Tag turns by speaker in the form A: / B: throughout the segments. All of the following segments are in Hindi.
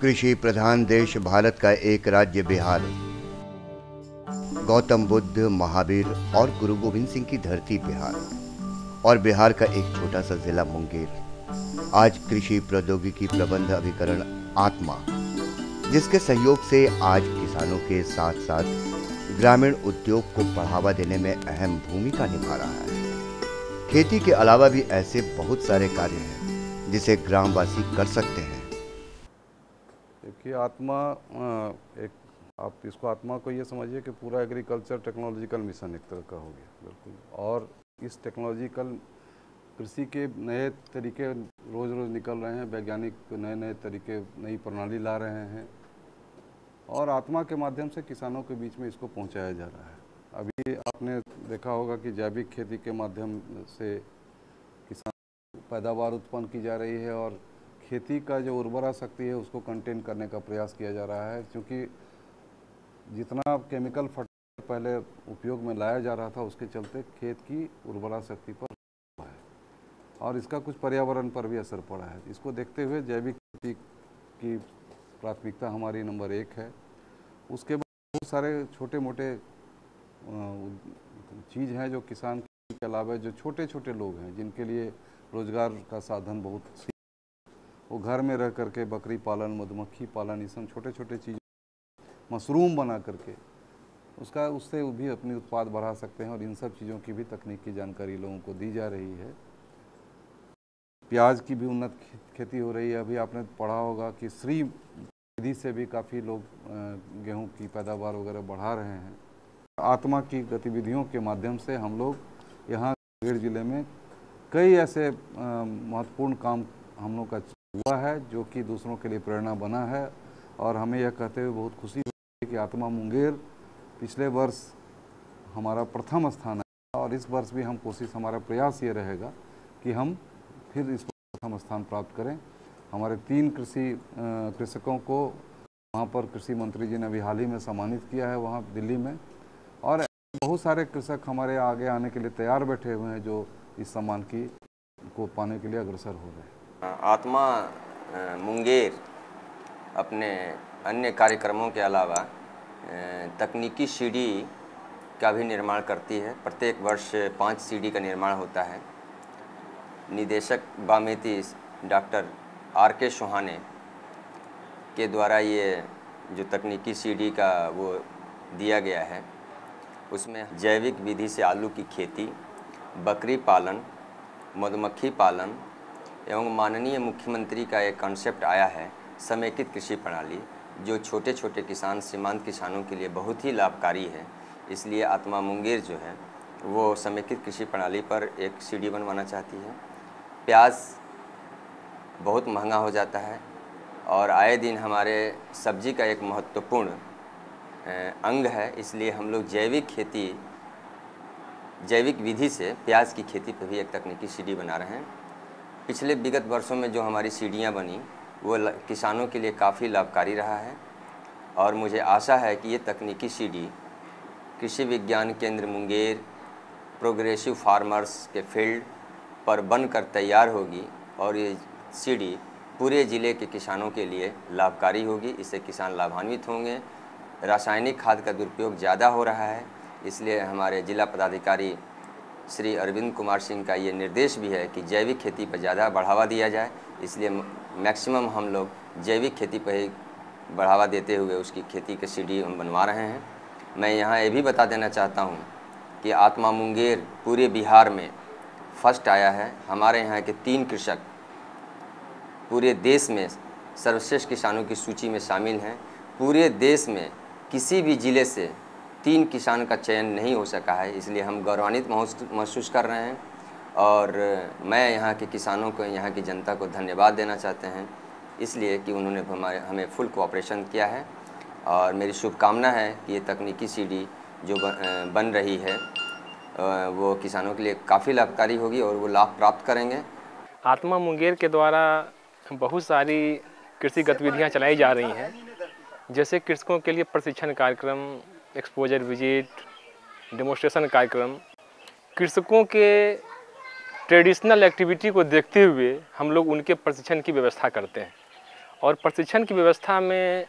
A: कृषि प्रधान देश भारत का एक राज्य बिहार, गौतम बुद्ध, महावीर और गुरु गोविंद सिंह की धरती बिहार और बिहार का एक छोटा सा जिला मुंगेर आज कृषि प्रौद्योगिकी प्रबंध अभिकरण आत्मा, जिसके सहयोग से आज किसानों के साथ साथ ग्रामीण उद्योग को बढ़ावा देने में अहम भूमिका निभा रहा है। खेती के अलावा भी ऐसे बहुत सारे कार्य हैं जिसे ग्रामवासी कर सकते हैं।
B: देखिए, आत्मा एक आप इसको आत्मा को ये समझिए कि पूरा एग्रीकल्चर टेक्नोलॉजिकल मिशन एक तरह का हो गया, बिल्कुल। और इस टेक्नोलॉजिकल कृषि के नए तरीके रोज़ रोज़ निकल रहे हैं, वैज्ञानिक नए नए तरीके, नई प्रणाली ला रहे हैं और आत्मा के माध्यम से किसानों के बीच में इसको पहुंचाया जा रहा है। अभी आपने देखा होगा कि जैविक खेती के माध्यम से किसान पैदावार उत्पन्न की जा रही है और खेती का जो उर्वरा शक्ति है उसको कंटेन करने का प्रयास किया जा रहा है, क्योंकि जितना केमिकल फर्टिलाइजर पहले उपयोग में लाया जा रहा था उसके चलते खेत की उर्वरा शक्ति पर है और इसका कुछ पर्यावरण पर भी असर पड़ा है। इसको देखते हुए जैविक खेती की प्राथमिकता हमारी नंबर 1 है। उसके बाद बहुत सारे छोटे मोटे चीज़ हैं जो किसान के अलावा जो छोटे छोटे लोग हैं जिनके लिए रोज़गार का साधन बहुत, वो घर में रह करके बकरी पालन, मधुमक्खी पालन, ये सब छोटे छोटे चीज़, मशरूम बना करके उससे भी अपनी उत्पाद बढ़ा सकते हैं और इन सब चीज़ों की भी तकनीकी जानकारी लोगों को दी जा रही है। प्याज की भी उन्नत खेती हो रही है। अभी आपने पढ़ा होगा कि श्री विधि से भी काफ़ी लोग गेहूं की पैदावार वगैरह बढ़ा रहे हैं। आत्मा की गतिविधियों के माध्यम से हम लोग यहाँ मुंगेर जिले में कई ऐसे महत्वपूर्ण काम हम लोग का हुआ है जो कि दूसरों के लिए प्रेरणा बना है और हमें यह कहते हुए बहुत खुशी हुई कि आत्मा मुंगेर पिछले वर्ष हमारा प्रथम स्थान है और इस वर्ष भी हम कोशिश, हमारा प्रयास ये रहेगा कि हम फिर इस प्रथम स्थान प्राप्त करें। हमारे 3 कृषकों को वहाँ पर कृषि मंत्री जी ने अभी हाल ही में सम्मानित किया है वहाँ दिल्ली में, और बहुत सारे कृषक हमारे आगे आने के लिए तैयार बैठे हुए हैं जो इस सम्मान को पाने के लिए अग्रसर हो रहे हैं।
C: आत्मा मुंगेर अपने अन्य कार्यक्रमों के अलावा तकनीकी सीढ़ी का भी निर्माण करती है। प्रत्येक वर्ष 5 सीढ़ी का निर्माण होता है। निदेशक बामेती डॉक्टर R.K. सोहाने के द्वारा ये जो तकनीकी सीढ़ी का वो दिया गया है, उसमें जैविक विधि से आलू की खेती, बकरी पालन, मधुमक्खी पालन एवं माननीय मुख्यमंत्री का एक कॉन्सेप्ट आया है समेकित कृषि प्रणाली, जो छोटे छोटे किसान, सीमांत किसानों के लिए बहुत ही लाभकारी है। इसलिए आत्मा मुंगेर जो है वो समेकित कृषि प्रणाली पर एक सीढ़ी बनवाना चाहती है। प्याज बहुत महंगा हो जाता है और आए दिन हमारे सब्जी का एक महत्वपूर्ण अंग है, इसलिए हम लोग जैविक विधि से प्याज की खेती पर भी एक तकनीकी सीढ़ी बना रहे हैं। पिछले विगत वर्षों में जो हमारी सीढ़ियाँ बनी वो किसानों के लिए काफ़ी लाभकारी रहा है और मुझे आशा है कि ये तकनीकी सीढ़ी कृषि विज्ञान केंद्र मुंगेर प्रोग्रेसिव फार्मर्स के फील्ड पर बनकर तैयार होगी और ये सीढ़ी पूरे ज़िले के किसानों के लिए लाभकारी होगी। इससे किसान लाभान्वित होंगे। रासायनिक खाद का दुरुपयोग ज़्यादा हो रहा है, इसलिए हमारे जिला पदाधिकारी श्री अरविंद कुमार सिंह का ये निर्देश भी है कि जैविक खेती पर ज़्यादा बढ़ावा दिया जाए। इसलिए मैक्सिमम हम लोग जैविक खेती पर ही बढ़ावा देते हुए उसकी खेती की सीढ़ी हम बनवा रहे हैं। मैं यहाँ ये भी बता देना चाहता हूँ कि आत्मा मुंगेर पूरे बिहार में फर्स्ट आया है। हमारे यहाँ के 3 कृषक पूरे देश में सर्वश्रेष्ठ किसानों की सूची में शामिल हैं। पूरे देश में किसी भी ज़िले से 3 किसान का चयन नहीं हो सका है, इसलिए हम गौरवान्वित महसूस कर रहे हैं और मैं यहाँ के किसानों को, यहाँ की जनता को धन्यवाद देना चाहते हैं इसलिए कि उन्होंने हमें फुल कोऑपरेशन किया है और मेरी शुभकामना है कि ये तकनीकी सीढ़ी जो बन रही है वो किसानों के लिए काफ़ी लाभकारी होगी और वो लाभ प्राप्त करेंगे।
D: आत्मा मुंगेर के द्वारा बहुत सारी कृषि गतिविधियाँ चलाई जा रही हैं, जैसे कृषकों के लिए प्रशिक्षण कार्यक्रम, एक्सपोजर विजिट, डेमोन्स्ट्रेशन कार्यक्रम। कृषकों के ट्रेडिशनल एक्टिविटी को देखते हुए हम लोग उनके प्रशिक्षण की व्यवस्था करते हैं और प्रशिक्षण की व्यवस्था में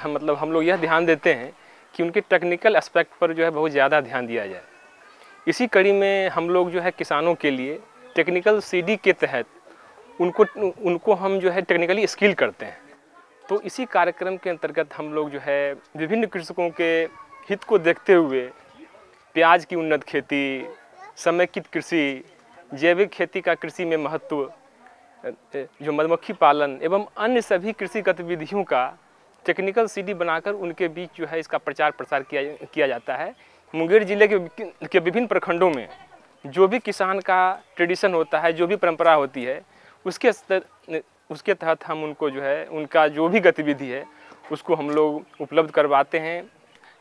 D: मतलब हम लोग यह ध्यान देते हैं कि उनके टेक्निकल एस्पेक्ट पर जो है बहुत ज़्यादा ध्यान दिया जाए। इसी कड़ी में हम लोग जो है किसानों के लिए टेक्निकल सीडी के तहत उनको हम जो है टेक्निकली स्किल करते हैं। तो इसी कार्यक्रम के अंतर्गत हम लोग जो है विभिन्न कृषकों के हित को देखते हुए प्याज की उन्नत खेती, समेकित कृषि, जैविक खेती का कृषि में महत्व, जो मधुमक्खी पालन एवं अन्य सभी कृषि गतिविधियों का टेक्निकल सीडी बनाकर उनके बीच जो है इसका प्रचार प्रसार किया जाता है। मुंगेर जिले के विभिन्न प्रखंडों में जो भी किसान का ट्रेडिशन होता है, जो भी परंपरा होती है, उसके तहत हम उनको जो है उनका जो भी गतिविधि है उसको हम लोग उपलब्ध करवाते हैं,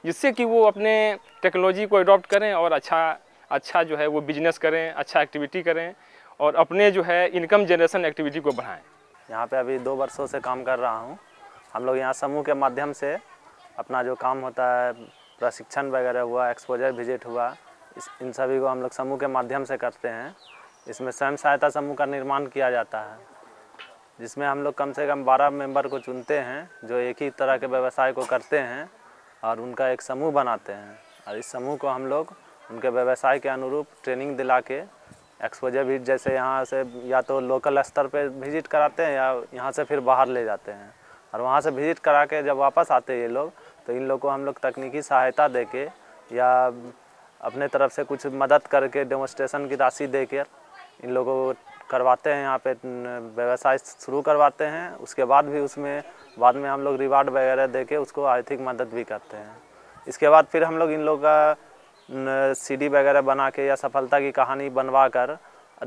D: जिससे कि वो अपने टेक्नोलॉजी को अडॉप्ट करें और अच्छा जो है वो बिजनेस करें, अच्छा एक्टिविटी करें और अपने जो है इनकम जनरेशन एक्टिविटी को बढ़ाएं।
E: यहाँ पे अभी 2 वर्षों से काम कर रहा हूँ। हम लोग यहाँ समूह के माध्यम से अपना जो काम होता है, प्रशिक्षण वगैरह हुआ, एक्सपोजर विजिट हुआ, इन सभी को हम लोग समूह के माध्यम से करते हैं। इसमें स्वयं सहायता समूह का निर्माण किया जाता है, जिसमें हम लोग कम से कम 12 मेंबर को चुनते हैं जो एक ही तरह के व्यवसाय को करते हैं और उनका एक समूह बनाते हैं। और इस समूह को हम लोग उनके व्यवसाय के अनुरूप ट्रेनिंग दिला के एक्सपोजर विजिट, जैसे यहाँ से या तो लोकल स्तर पे विजिट कराते हैं या यहाँ से फिर बाहर ले जाते हैं, और वहाँ से विजिट करा के जब वापस आते हैं ये लोग, तो इन लोग को हम लोग तकनीकी सहायता दे के या अपने तरफ से कुछ मदद करके डेमोन्स्ट्रेशन की राशि दे कर इन लोगों को करवाते हैं, यहाँ पे व्यवसाय शुरू करवाते हैं। उसके बाद भी बाद में हम लोग रिवार्ड वगैरह दे के उसको आर्थिक मदद भी करते हैं। इसके बाद फिर हम लोग इन लोगों का सीडी वगैरह बना के या सफलता की कहानी बनवा कर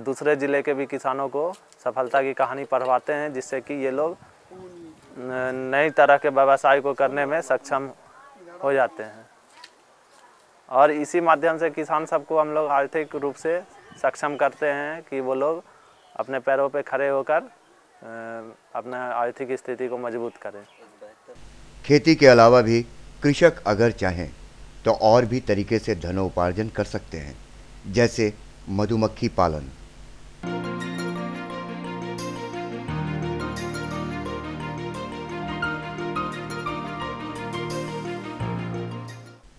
E: दूसरे ज़िले के भी किसानों को सफलता की कहानी पढ़वाते हैं, जिससे कि ये लोग नई तरह के व्यवसाय को करने में सक्षम हो जाते हैं। और इसी माध्यम से किसान सबको हम लोग आर्थिक रूप से सक्षम करते हैं कि वो लोग अपने पैरों पे खड़े होकर अपना आर्थिक स्थिति को मजबूत करें।
A: खेती के अलावा भी कृषक अगर चाहें तो और भी तरीके से धनोपार्जन कर सकते हैं, जैसे मधुमक्खी पालन।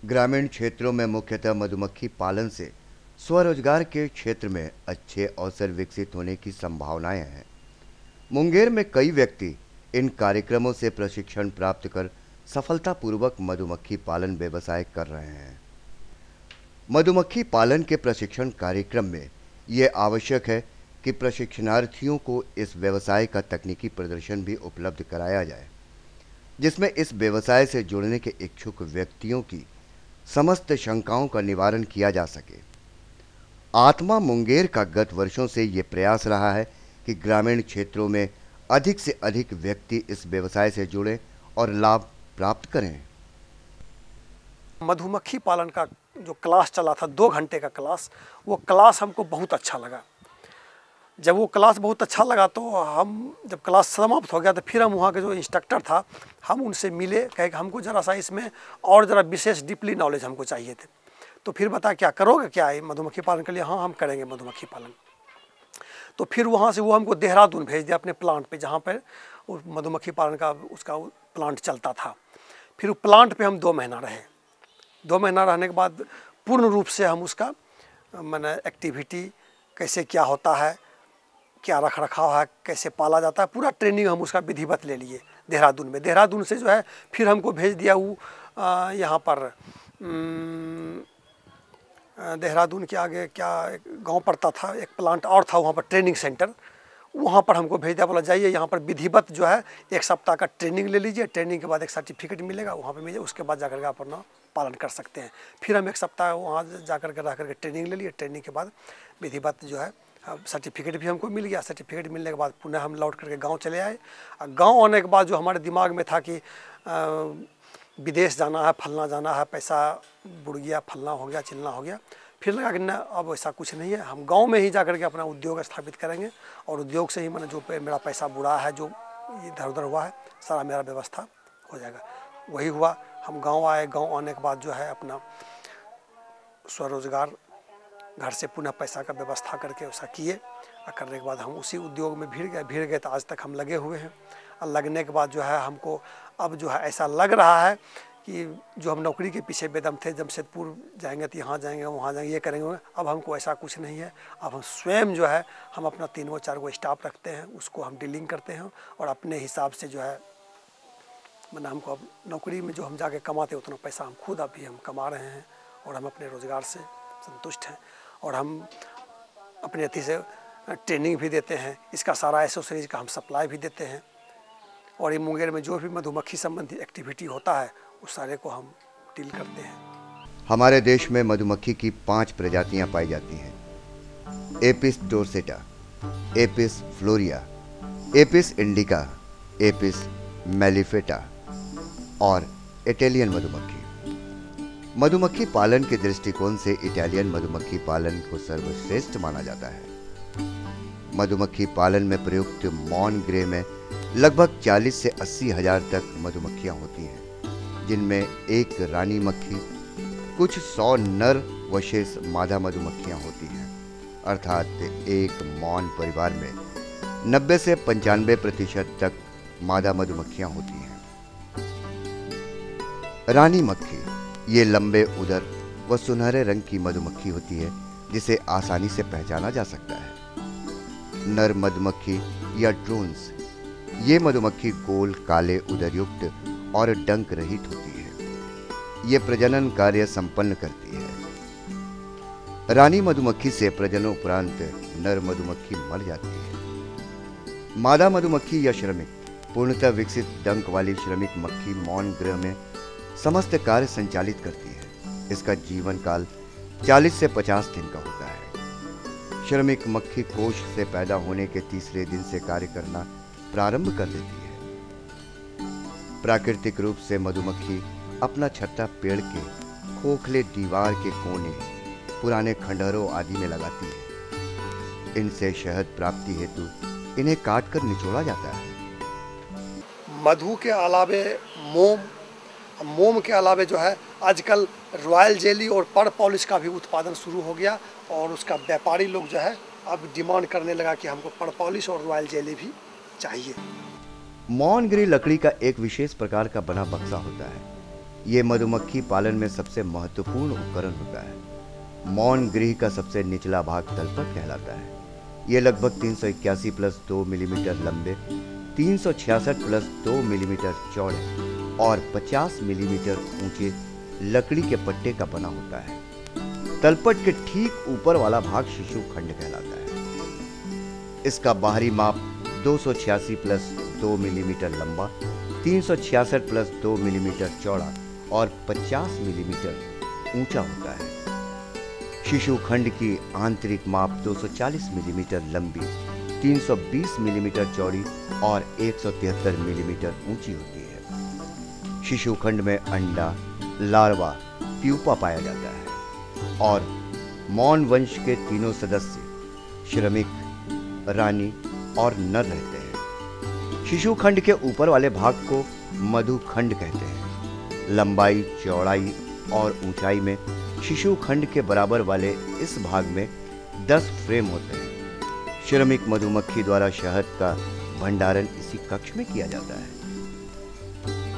A: ग्रामीण क्षेत्रों में मुख्यतः मधुमक्खी पालन से स्वरोजगार के क्षेत्र में अच्छे अवसर विकसित होने की संभावनाएं हैं। मुंगेर में कई व्यक्ति इन कार्यक्रमों से प्रशिक्षण प्राप्त कर सफलतापूर्वक मधुमक्खी पालन व्यवसाय कर रहे हैं। मधुमक्खी पालन के प्रशिक्षण कार्यक्रम में ये आवश्यक है कि प्रशिक्षणार्थियों को इस व्यवसाय का तकनीकी प्रदर्शन भी उपलब्ध कराया जाए, जिसमें इस व्यवसाय से जुड़ने के इच्छुक व्यक्तियों की समस्त शंकाओं का निवारण किया जा सके। आत्मा मुंगेर का गत वर्षों से ये प्रयास रहा है कि ग्रामीण क्षेत्रों में अधिक से अधिक व्यक्ति इस व्यवसाय से जुड़ें और लाभ प्राप्त करें।
F: मधुमक्खी पालन का जो क्लास चला था 2 घंटे का क्लास, वो क्लास हमको बहुत अच्छा लगा। जब वो क्लास बहुत अच्छा लगा तो हम जब क्लास समाप्त हो गया तो फिर हम वहाँ के जो इंस्ट्रक्टर था हम उनसे मिले, कहे कि हमको ज़रा सा इसमें और ज़रा विशेष डीपली नॉलेज हमको चाहिए थे। तो फिर बता क्या करोगे क्या है मधुमक्खी पालन के लिए? हाँ हम करेंगे मधुमक्खी पालन। तो फिर वहाँ से वो हमको देहरादून भेज दिया अपने प्लांट पे, जहाँ पर मधुमक्खी पालन का उसका प्लांट चलता था। फिर वो प्लांट पे हम 2 महीना रहे। 2 महीना रहने के बाद पूर्ण रूप से हम उसका मैंने एक्टिविटी कैसे क्या होता है, क्या रख रखाव है, कैसे पाला जाता है, पूरा ट्रेनिंग हम उसका विधिवत ले लिए देहरादून में। देहरादून से जो है फिर हमको भेज दिया वो यहाँ पर देहरादून के आगे क्या एक गांव पड़ता था, एक प्लांट और था वहाँ पर ट्रेनिंग सेंटर, वहाँ पर हमको भेज दिया, बोला जाइए यहाँ पर विधिवत जो है 1 सप्ताह का ट्रेनिंग ले लीजिए, ट्रेनिंग के बाद एक सर्टिफिकेट मिलेगा वहाँ पे मिले, उसके बाद जाकर के आप अपना पालन कर सकते हैं। फिर हम 1 सप्ताह वहाँ जाकर के रह करके ट्रेनिंग ले लिए। ट्रेनिंग के बाद विधिवत जो है सर्टिफिकेट भी हमको मिल गया। सर्टिफिकेट मिलने के बाद पुनः हम लौट करके गाँव चले आए। गाँव आने के बाद जो हमारे दिमाग में था कि विदेश जाना है, फलना जाना है, पैसा बुड़ गया, फलना हो गया, चिलना हो गया, फिर लगा कि ना अब ऐसा कुछ नहीं है, हम गांव में ही जाकर के अपना उद्योग स्थापित करेंगे और उद्योग से ही मैंने जो मेरा पैसा बुड़ा है, जो इधर उधर हुआ है, सारा मेरा व्यवस्था हो जाएगा। वही हुआ। हम गांव आए। गांव आने के बाद जो है अपना स्वरोजगार घर से पुनः पैसा का व्यवस्था करके ऐसा किए। और करने के बाद हम उसी उद्योग में भिड़ गए तो आज तक हम लगे हुए हैं। लगने के बाद जो है हमको अब जो है ऐसा लग रहा है कि जो हम नौकरी के पीछे बेदम थे, जमशेदपुर जाएंगे तो यहाँ जाएंगे वहाँ जाएंगे ये करेंगे, अब हमको ऐसा कुछ नहीं है। अब हम स्वयं जो है हम अपना 3-4 स्टाफ रखते हैं, उसको हम डीलिंग करते हैं और अपने हिसाब से जो है मैंने हमको अब नौकरी में जो हम जाके कमाते उतना पैसा हम खुद अभी हम कमा रहे हैं और हम अपने रोज़गार से संतुष्ट हैं। और हम अपने अथी से ट्रेनिंग भी देते हैं, इसका सारा एसेसरीज का हम सप्लाई भी देते हैं। और ये मुंगेर में जो भी मधुमक्खी संबंधी एक्टिविटी होता है उस सारे को हम डील करते हैं।
A: हमारे देश में मधुमक्खी की 5 प्रजातियां पाई जाती हैं: Apis डोर्सेटा, Apis फ्लोरिया, Apis indica, Apis मेलिफेटा और इटालियन मधुमक्खी। मधुमक्खी पालन के दृष्टिकोण से इटालियन मधुमक्खी पालन को सर्वश्रेष्ठ माना जाता है। मधुमक्खी पालन में प्रयुक्त मॉन ग्रे में लगभग 40 से 80 हजार तक मधुमक्खियां होती हैं, जिनमें एक रानी मक्खी, कुछ 100 नर व शेष मादा मधुमक्खियां होती हैं। अर्थात एक मॉन परिवार में 90 से 95% तक मादा मधुमक्खियां होती हैं। रानी मक्खी ये लंबे उदर व सुनहरे रंग की मधुमक्खी होती है, जिसे आसानी से पहचाना जा सकता है। नर मधुमक्खी या ड्रोन्स ये मधुमक्खी गोल काले उदरयुक्त और डंक रहित होती है। ये प्रजनन कार्य संपन्न करती है। रानी मधुमक्खी से प्रजनन उपरांत नर मधुमक्खी मर जाती है। मादा मधुमक्खी या श्रमिक पूर्णतः विकसित डंक वाली श्रमिक मक्खी मॉन ग्रह में समस्त कार्य संचालित करती है। इसका जीवन काल 40 से 50 दिन का होता है। श्रमिक मक्खी कोश से पैदा होने के तीसरे दिन से कार्य करना प्रारंभ कर देती है। प्राकृतिक रूप से मधुमक्खी अपना छत्ता पेड़ के खोखले दीवार के कोने, पुराने खंडहरों आदि में लगाती है। इनसे शहद प्राप्ति हेतु इन्हें काटकर निचोड़ा जाता है।
F: मधु के अलावे मोम के अलावे जो है आजकल रॉयल जेली और पर पॉलिश का भी उत्पादन शुरू हो गया और उसका व्यापारी लोग जो है अब डिमांड करने लगा कि हमको पर पॉलिश और रॉयल जेली भी चाहिए।
A: मॉन ग्रे लकड़ी का एक विशेष प्रकार का बना बक्सा होता है। ये मधुमक्खी पालन में सबसे महत्वपूर्ण उपकरण होता है। मॉन गृह का सबसे निचला भाग तलपट कहलाता है। ये लगभग 381+2 मिलीमीटर लंबे, 366+2 मिलीमीटर चौड़े और 50 मिलीमीटर ऊंचे लकड़ी के पट्टे का बना होता है। तलपट के ठीक ऊपर वाला भाग शिशु खंड कहलाता है। इसका बाहरी माप 286+2 मिलीमीटर लंबा, 366+2 मिलीमीटर चौड़ा और 50 मिलीमीटर ऊंचा होता है। शिशु खंड की आंतरिक माप 240 मिलीमीटर लंबी, 320 मिलीमीटर चौड़ी और 173 मिलीमीटर ऊंची होती है। शिशु खंड में अंडा, लार्वा, प्यूपा पाया जाता है और मॉन वंश के तीनों सदस्य श्रमिक, रानी और नर रहते हैं। शिशु खंड के ऊपर वाले भाग को मधु खंड कहते हैं। लंबाई, चौड़ाई और ऊंचाई में शिशु खंड के बराबर वाले इस भाग में 10 फ्रेम होते हैं। श्रमिक मधुमक्खी द्वारा शहद का भंडारण इसी कक्ष में किया जाता है।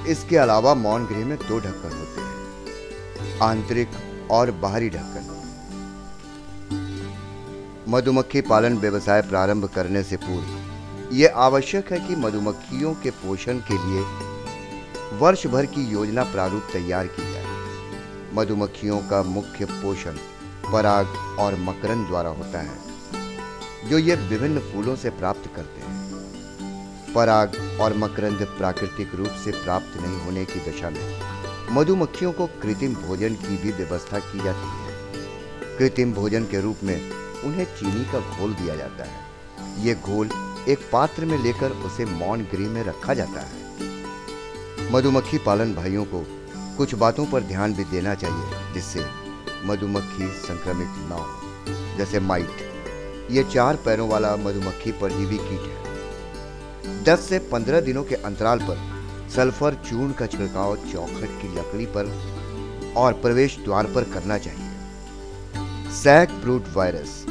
A: इसके अलावा मॉन गृह में 2 ढक्कन होते हैं, आंतरिक और बाहरी ढक्कन। मधुमक्खी पालन व्यवसाय प्रारंभ करने से पूर्व यह आवश्यक है कि मधुमक्खियों के पोषण के लिए वर्ष भर की योजना प्रारूप तैयार की जाए। मधुमक्खियों का मुख्य पोषण पराग और मकरंद द्वारा होता है, जो ये विभिन्न फूलों से प्राप्त करते हैं। पराग और मकरंद प्राकृतिक रूप से प्राप्त नहीं होने की दशा में मधुमक्खियों को कृत्रिम भोजन की भी व्यवस्था की जाती है। कृत्रिम भोजन के रूप में उन्हें चीनी का घोल दिया जाता है। ये घोल एक पात्र में लेकर उसे मॉन गृह में रखा जाता है। मधुमक्खी पालन भाइयों को कुछ बातों पर ध्यान भी देना चाहिए, जिससे मधुमक्खी संक्रमित न हो। जैसे माइट, ये 4 पैरों वाला मधुमक्खी परजीवी कीट है। 10 से 15 दिनों के अंतराल पर सल्फर चूर्ण का छिड़काव चौखट की लकड़ी पर और प्रवेश द्वार पर करना चाहिए। सैक ब्रूट वायरस,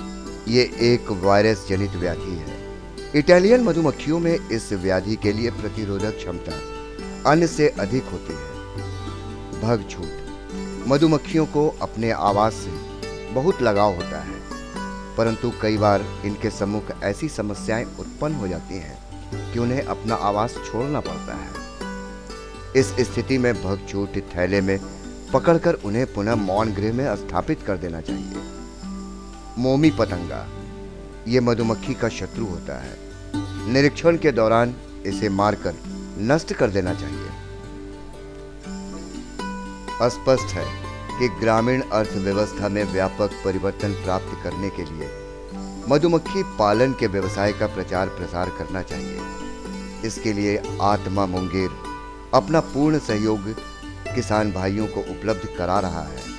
A: ये एक वायरस जनित व्याधि है इटालियन मधुमक्खियों में इस व्याधि के लिए प्रतिरोधक क्षमता अन्य से अधिक होती है। भगछूट मधुमक्खियों को अपने आवास से बहुत लगाव होता है, परंतु कई बार इनके सम्मुख ऐसी समस्याएं उत्पन्न हो जाती हैं कि उन्हें अपना आवास छोड़ना पड़ता है। इस स्थिति में भगछूट थैले में पकड़कर उन्हें पुनः मौन गृह में स्थापित कर देना चाहिए। मोमी पतंगा ये मधुमक्खी का शत्रु होता है। निरीक्षण के दौरान इसे मारकर नष्ट कर देना चाहिए। स्पष्ट है कि ग्रामीण अर्थव्यवस्था में व्यापक परिवर्तन प्राप्त करने के लिए मधुमक्खी पालन के व्यवसाय का प्रचार प्रसार करना चाहिए। इसके लिए आत्मा मुंगेर अपना पूर्ण सहयोग किसान भाइयों को उपलब्ध करा रहा है।